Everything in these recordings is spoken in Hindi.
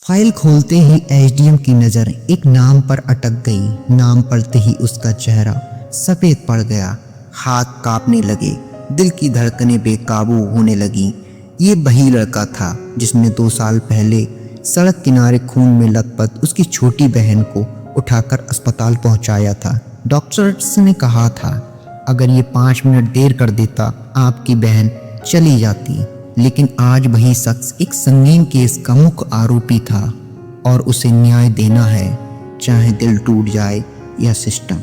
फाइल खोलते ही एसडीएम की नज़र एक नाम पर अटक गई। नाम पढ़ते ही उसका चेहरा सफ़ेद पड़ गया, हाथ कांपने लगे, दिल की धड़कनें बेकाबू होने लगीं। ये वही लड़का था जिसने 2 साल पहले सड़क किनारे खून में लथपथ उसकी छोटी बहन को उठाकर अस्पताल पहुंचाया था। डॉक्टर्स ने कहा था अगर ये 5 मिनट देर कर देता आपकी बहन चली जाती। लेकिन आज वही शख्स एक संगीन केस का मुख्य आरोपी था और उसे न्याय देना है, चाहे दिल टूट जाए या सिस्टम।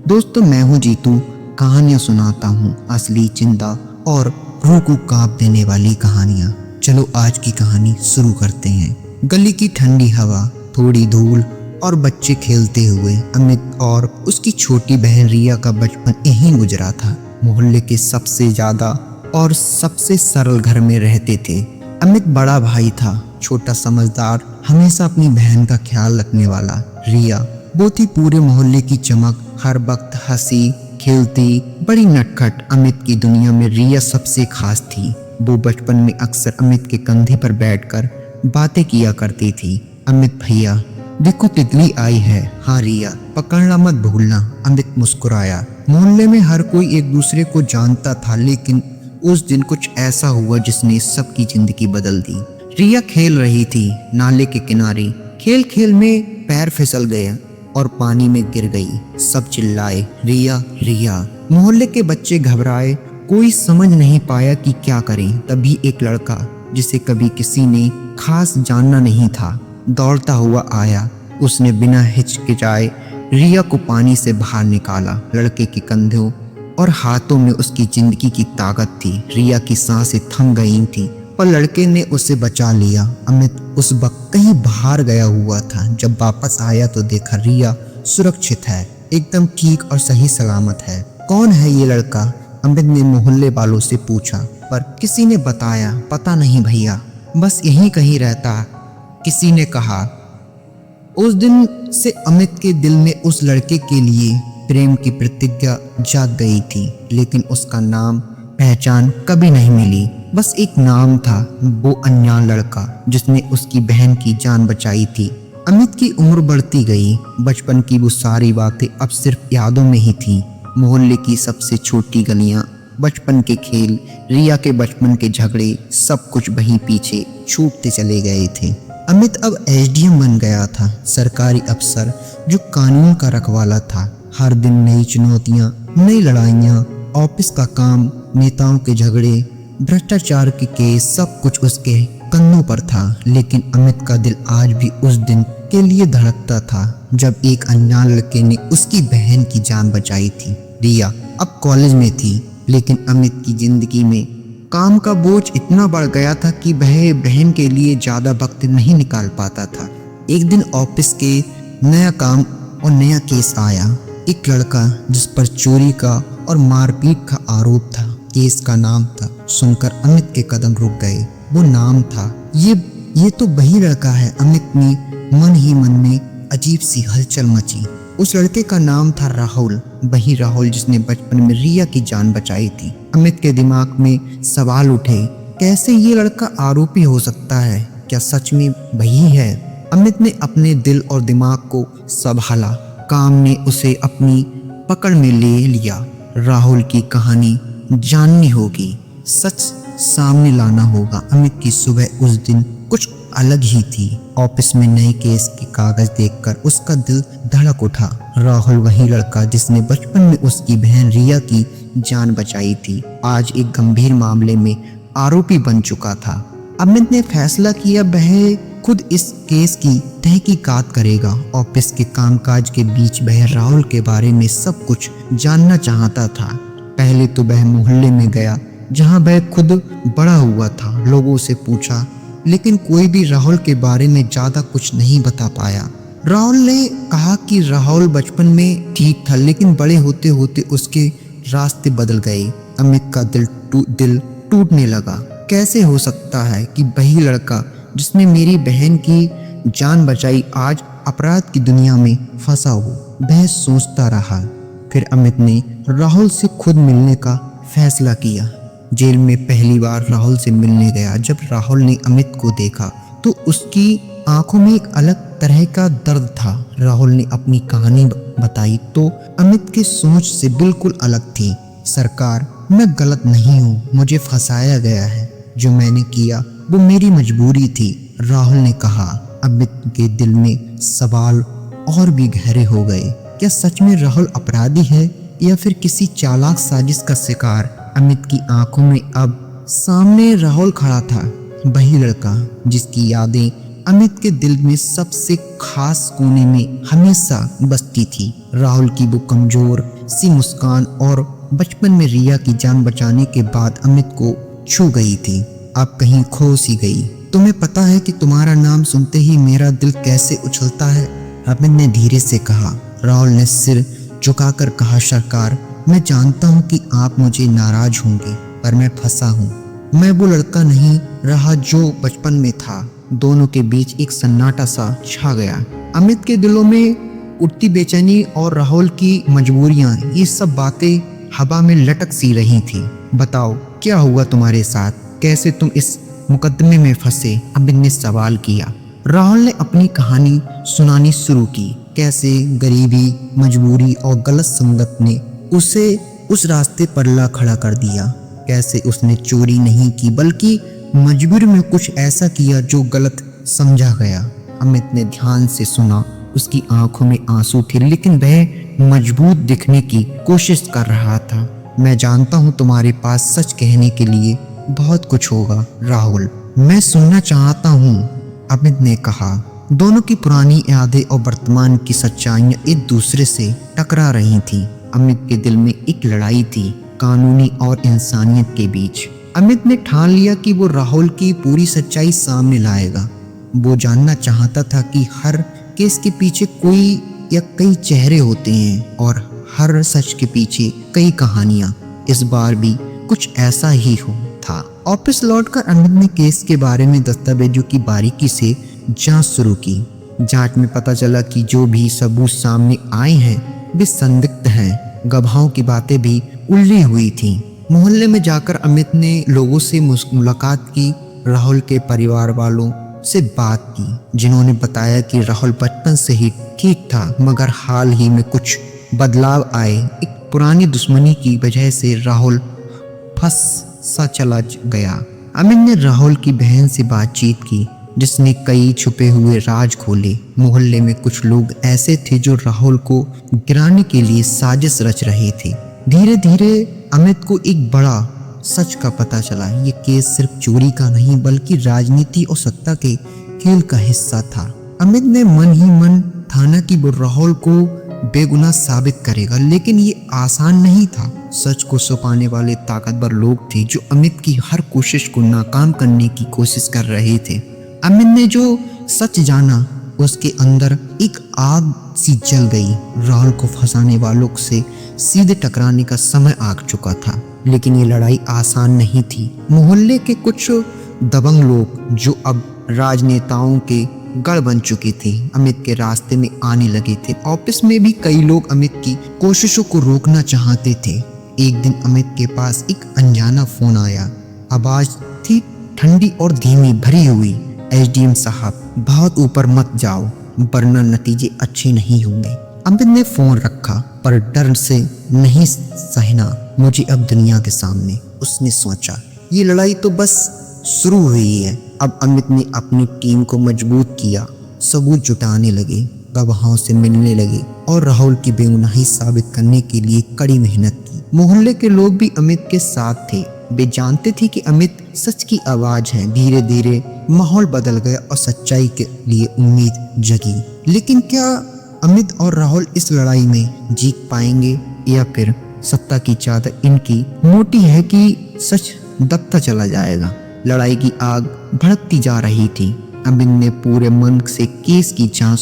दोस्तों, मैं हूँ जीतू, कहानियाँ सुनाता हूँ, असली, जिंदा और रूह को कांप देने वाली कहानियाँ। चलो आज की कहानी शुरू करते हैं। गली की ठंडी हवा, थोड़ी धूल और बच्चे खेलते हुए। अमित और उसकी छोटी बहन रिया का बचपन यहीं गुजरा था। मोहल्ले के सबसे ज्यादा और सबसे सरल घर में रहते थे। अमित बड़ा भाई था, छोटा समझदार, हमेशा अपनी बहन का ख्याल रखने वाला। रिया वो थी पूरे मोहल्ले की चमक, हर वक्त हंसी खेलती, बड़ी नटखट। अमित की दुनिया में रिया सबसे खास थी। वो बचपन में अक्सर अमित के कंधे पर बैठकर बातें किया करती थी। अमित भैया देखो तितली आई है। हाँ रिया, पकड़ना मत भूलना। अमित मुस्कुराया। मोहल्ले में हर कोई एक दूसरे को जानता था, लेकिन उस दिन कुछ ऐसा हुआ जिसने सबकी जिंदगी बदल दी। रिया खेल रही थी नाले के किनारे। खेल खेल में पैर फिसल गया और पानी में गिर गई। सब चिल्लाए रिया रिया। मोहल्ले के बच्चे घबराए, कोई समझ नहीं पाया कि क्या करें। तभी एक लड़का जिसे कभी किसी ने खास जानना नहीं था दौड़ता हुआ आया। उसने बिना हिचकिचाए रिया को पानी से बाहर निकाला। लड़के के कंधों और हाथों में उसकी जिंदगी की ताकत थी। रिया की सांसें थम गई थी, पर लड़के ने उसे बचा लिया। अमित उस वक्त कहीं बाहर गया हुआ था। जब वापस आया तो देखा रिया सुरक्षित है, एकदम ठीक और सही सलामत है। कौन है ये लड़का? अमित ने मोहल्ले वालों से पूछा, पर किसी ने बताया पता नहीं भैया, बस यहीं कहीं रहता, किसी ने कहा। उस दिन से अमित के दिल में उस लड़के के लिए प्रेम की प्रतिज्ञा जाग गई थी, लेकिन उसका नाम पहचान कभी नहीं मिली। बस एक नाम था, वो अनजान लड़का जिसने उसकी बहन की जान बचाई थी। अमित की उम्र बढ़ती गई। बचपन की वो सारी बातें अब सिर्फ यादों में ही थी। मोहल्ले की सबसे छोटी गलियां, बचपन के खेल, रिया के बचपन के झगड़े, सब कुछ वहीं पीछे छूटते चले गए थे। अमित अब एसडीएम बन गया था, सरकारी अफसर जो कानून का रखवाला था। हर दिन नई चुनौतियां, नई लड़ाइयां, ऑफिस का काम, नेताओं के झगड़े, भ्रष्टाचार के केस, सब कुछ उसके कंधों पर था। लेकिन अमित का दिल आज भी उस दिन के लिए धड़कता था जब एक अनजान लड़के ने उसकी बहन की जान बचाई थी। रिया अब कॉलेज में थी, लेकिन अमित की जिंदगी में काम का बोझ इतना बढ़ गया था कि वह बहन के लिए ज्यादा वक्त नहीं निकाल पाता था। एक दिन ऑफिस के नया काम और नया केस आया। एक लड़का जिस पर चोरी का और मारपीट का आरोप था। केस का नाम था। सुनकर अमित के कदम रुक गए। वो नाम था, ये तो वही लड़का है। अमित ने मन ही मन में अजीब सी हलचल मची। उस लड़के का नाम था राहुल, वही राहुल जिसने बचपन में रिया की जान बचाई थी। अमित के दिमाग में सवाल उठे, कैसे ये लड़का आरोपी हो सकता है? क्या सच में वही है? अमित ने अपने दिल और दिमाग को संभाला। काम ने उसे अपनी पकड़ में ले लिया। राहुल की कहानी जाननी होगी, सच सामने लाना होगा। अमित की सुबह उस दिन कुछ अलग ही थी। ऑफिस में नए केस के कागज देखकर उसका दिल धड़क उठा। राहुल वही लड़का जिसने बचपन में उसकी बहन रिया की जान बचाई थी, आज एक गंभीर मामले में आरोपी बन चुका था। अमित ने फैसला किया वह खुद इस केस की तहकीकात करेगा। ऑफिस के कामकाज के बीच वह राहुल के बारे में सब कुछ जानना चाहता था। पहले तो वह मोहल्ले में गया जहां वह खुद बड़ा हुआ था। लोगों से पूछा, लेकिन कोई भी राहुल के बारे में ज्यादा कुछ नहीं बता पाया। राहुल ने कहा कि राहुल बचपन में ठीक था, लेकिन बड़े होते होते उसके रास्ते बदल गए। अमित का दिल टूटने लगा। कैसे हो सकता है कि वही लड़का जिसने मेरी बहन की जान बचाई आज अपराध की दुनिया में फंसा हो? वह सोचता रहा। फिर अमित ने राहुल से खुद मिलने का फैसला किया। जेल में पहली बार राहुल से मिलने गया। जब राहुल ने अमित को देखा तो उसकी आंखों में एक अलग तरह का दर्द था। राहुल ने अपनी कहानी बताई तो अमित की सोच से बिल्कुल अलग थी। सरकार, मैं गलत नहीं हूँ, मुझे फंसाया गया है। जो मैंने किया वो मेरी मजबूरी थी, राहुल ने कहा। अमित के दिल में सवाल और भी गहरे हो गए। क्या सच में राहुल अपराधी है या फिर किसी चालाक साजिश का शिकार? अमित की आंखों में अब सामने राहुल खड़ा था, वही लड़का जिसकी यादें अमित के दिल में सबसे खास कोने में हमेशा बसती थी। राहुल की वो कमजोर सी मुस्कान और बचपन में रिया की जान बचाने के बाद अमित को छू गई थी, अब कहीं खो सी गई। तुम्हें पता है कि तुम्हारा नाम सुनते ही मेरा दिल कैसे उछलता है? अमित ने धीरे से कहा। राहुल ने सिर झुकाकर कहा, सरकार, मैं जानता हूँ कि आप मुझे नाराज होंगे, पर मैं फंसा हूँ। मैं वो लड़का नहीं रहा जो बचपन में था। दोनों के बीच एक सन्नाटा सा छा गया। अमित के दिलों में उठती बेचैनी और राहुल की मजबूरियां, ये सब बातें हवा में लटक सी रही थी। बताओ, क्या हुआ तुम्हारे साथ? कैसे तुम इस मुकदमे में फंसे? अमित ने सवाल किया। राहुल ने अपनी कहानी सुनानी शुरू की। कैसे गरीबी, मजबूरी और गलत संगत ने उसे उस रास्ते पर ला खड़ा कर दिया। कैसे उसने चोरी नहीं की बल्कि मजबूरी में कुछ ऐसा किया जो गलत समझा गया। अमित ने ध्यान से सुना। उसकी आंखों में आंसू थे, लेकिन वह मजबूत दिखने की कोशिश कर रहा था। मैं जानता हूँ तुम्हारे पास सच कहने के लिए बहुत कुछ होगा राहुल, मैं सुनना चाहता हूँ, अमित ने कहा। दोनों की पुरानी यादें और वर्तमान की सच्चाइयां एक दूसरे से टकरा रही थीं। अमित के दिल में एक लड़ाई थी, कानूनी और इंसानियत के बीच। अमित ने ठान लिया कि वो राहुल की पूरी सच्चाई सामने लाएगा। वो जानना चाहता था कि हर केस के पीछे कोई या कई चेहरे होते हैं और हर सच के पीछे कई कहानियां। इस बार भी कुछ ऐसा ही हो था। ऑफिस लौटकर अमित ने केस के बारे में दस्तावेजों की बारीकी से जांच शुरू की। जांच में पता चला कि जो भी सबूत सामने आए हैं वे संदिग्ध हैं। गवाहों की बातें भी उलझी हुई थीं। मोहल्ले में जाकर अमित ने लोगों से मुलाकात की। राहुल के परिवार वालों से बात की, जिन्होंने बताया कि राहुल बचपन से ही ठीक था, मगर हाल ही में कुछ बदलाव आए। एक पुरानी दुश्मनी की वजह से राहुल फंस सा चला गया। अमित ने राहुल की बहन से बातचीत की, जिसने कई छुपे हुए राज खोले। मोहल्ले में कुछ लोग ऐसे थे जो राहुल को गिराने के लिए साजिश रच रहे थे। धीरे धीरे अमित को एक बड़ा सच का पता चला। ये केस सिर्फ चोरी का नहीं बल्कि राजनीति और सत्ता के खेल का हिस्सा था। अमित ने मन ही मन ठाना कि वो राहुल को बेगुनाह साबित करेगा, लेकिन ये आसान नहीं था। सच को छुपाने वाले ताकतवर लोग थे जो अमित की हर कोशिश को नाकाम करने की कोशिश कर रहे थे। अमित ने जो सच जाना, उसके अंदर एक आग सी जल गई। राहुल को फंसाने वालों से सीधे टकराने का समय आ चुका था, लेकिन ये लड़ाई आसान नहीं थी। मोहल्ले के कुछ दबंग लोग जो अब राजनेताओं के गढ़ बन चुके थे, अमित के रास्ते में आने लगे थे। ऑफिस में भी कई लोग अमित की कोशिशों को रोकना चाहते थे। एक दिन अमित के पास एक अनजाना फोन आया। आवाज थी ठंडी और धीमी भरी हुई। एसडीएम साहब, बहुत ऊपर मत जाओ वरना नतीजे अच्छे नहीं होंगे। अमित ने फोन रखा, पर डर से नहीं सहना मुझे अब दुनिया के सामने, उसने सोचा। ये लड़ाई तो बस शुरू हुई है। अब अमित ने अपनी टीम को मजबूत किया, सबूत जुटाने लगे, गवाहों से मिलने लगे और राहुल की बेगुनाही साबित करने के लिए कड़ी मेहनत की। मोहल्ले के लोग भी अमित के साथ थे। वे जानते थे कि अमित सच की आवाज है। धीरे धीरे माहौल बदल गया और सच्चाई के लिए उम्मीद जगी। लेकिन क्या अमित और राहुल इस लड़ाई में जीत पाएंगे या फिर सत्ता की चादर इनकी मोटी है कि सच दबता चला जाएगा? लड़ाई की आग भड़कती जा रही थी। अमित ने पूरे मन से केस की जांच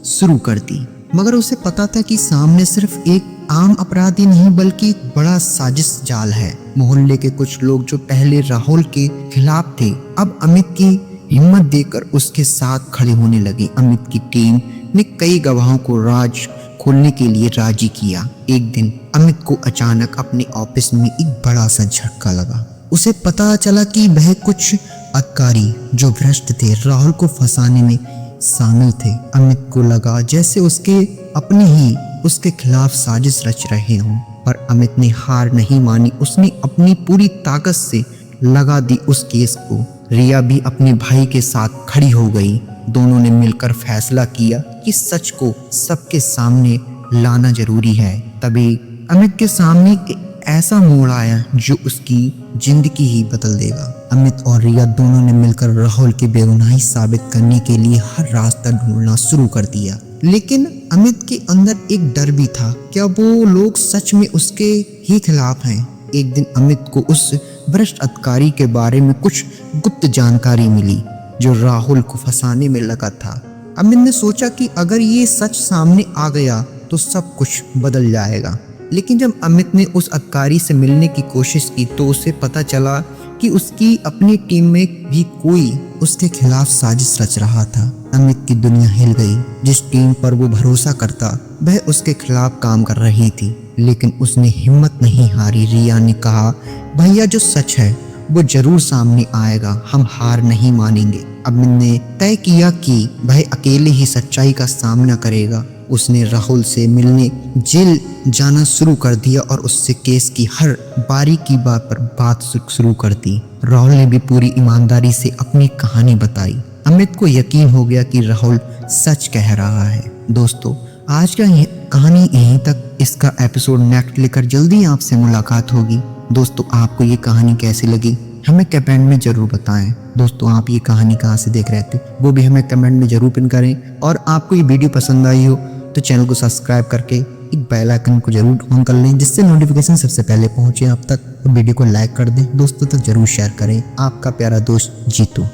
शुरू कर दी, मगर उसे पता था कि सामने सिर्फ एक आम अपराधी नहीं बल्कि एक बड़ा साजिश जाल है। मोहल्ले के कुछ लोग जो पहले राहुल के खिलाफ थे, अब अमित की हिम्मत देकर उसके साथ खड़े होने लगे। अमित की टीम ने कई गवाहों को राज खोलने के लिए राजी किया। एक दिन अमित को अचानक अपने ऑफिस में एक बड़ा सा झटका लगा। उसे पता चला कि वह कुछ अधिकारी जो भ्रष्ट थे, राहुल को फंसाने में शामिल थे। अमित को लगा जैसे उसके अपने ही उसके खिलाफ साजिश रच रहे हों, पर अमित ने हार नहीं मानी। उसने अपनी पूरी ताकत से लगा दी उस केस को। रिया भी अपने भाई के साथ खड़ी हो गई। दोनों ने मिलकर फैसला किया कि सच को सबके सामने लाना जरूरी है। तभी अमित के सामने एक ऐसा मोड़ आया जो उसकी जिंदगी ही बदल देगा। अमित और रिया दोनों ने मिलकर राहुल की बेगुनाही साबित करने के लिए हर रास्ता ढूंढना शुरू कर दिया। लेकिन अमित के अंदर एक डर भी था, क्या वो लोग सच में उसके ही खिलाफ हैं? एक दिन अमित को उस भ्रष्ट अधिकारी के बारे में कुछ गुप्त जानकारी मिली जो राहुल को फंसाने में लगा था। अमित ने सोचा कि अगर ये सच सामने आ गया तो सब कुछ बदल जाएगा। लेकिन जब अमित ने उस अधिकारी से मिलने की कोशिश की तो उसे पता चला कि उसकी अपनी टीम में भी कोई उसके खिलाफ साजिश रच रहा था। अमित की दुनिया हिल गई। जिस टीम पर वो भरोसा करता वह उसके खिलाफ काम कर रही थी, लेकिन उसने हिम्मत नहीं हारी। रिया ने कहा, भैया जो सच है वो जरूर सामने आएगा, हम हार नहीं मानेंगे। अमित ने तय किया कि वह अकेले ही सच्चाई का सामना करेगा। उसने राहुल से मिलने जेल जाना शुरू कर दिया और उससे केस की हर बारीकी पर बात शुरू कर दी। राहुल ने भी पूरी ईमानदारी से अपनी कहानी बताई। अमित को यकीन हो गया कि राहुल सच कह रहा है। दोस्तों, आज का कहानी यहीं तक। इसका एपिसोड नेक्स्ट लेकर जल्दी आपसे मुलाकात होगी। दोस्तों, आपको ये कहानी कैसी लगी हमें कमेंट में जरूर बताएं। दोस्तों, आप ये कहानी कहाँ से देख रहे थे वो भी हमें कमेंट में जरूर पिन करें। और आपको ये वीडियो पसंद आई हो तो चैनल को सब्सक्राइब करके एक बेल आइकन को जरूर ऑन कर लें, जिससे नोटिफिकेशन सबसे पहले पहुंचे आप तक। और वीडियो को लाइक कर दें, दोस्तों तक जरूर शेयर करें। आपका प्यारा दोस्त जीतू।